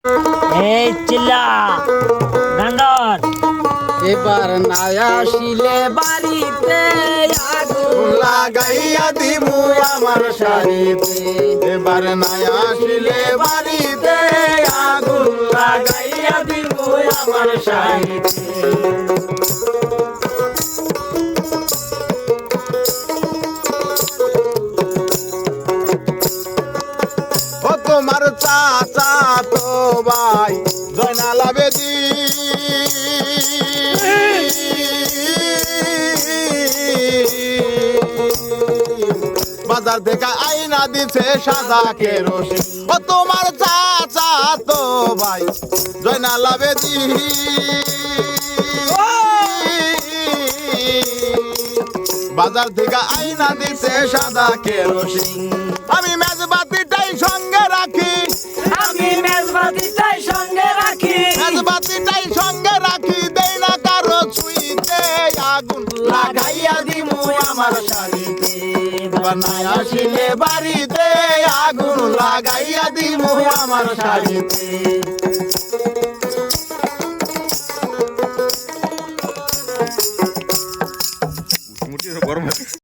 এই চিল্লা গান্ডর এবার না আসিলে বাড়িতে আগুন লাগাইয়া দিমু আমার শাড়িতে। এবার না আসিলে বাড়িতে আগুন লাগাইয়া দিমু আমার শাড়িতে। ও তোমার চাচা তো ভাই জয়নাল আবেদী বাজার থেকে আইনা দিছে সাদা কেরোসিন। ও তোমার চাচা তো ভাই জয়নাল আবেদী বাজার থেকে আইনা দিছে সাদা কেরোসিন। আমি মেজবাতিটাই সঙ্গে রাখি, আমি মেজবাতিটাই সঙ্গে রাখি, মেজবাতিটাই সঙ্গে রাখি, দেই না কারো ছুঁইতে আগুন লাগাইয়া দিমু আমার শাড়িতে। বানায় আসিলে বাড়িতে আগুন লাগাইয়া দিমু আমার শাড়িতে।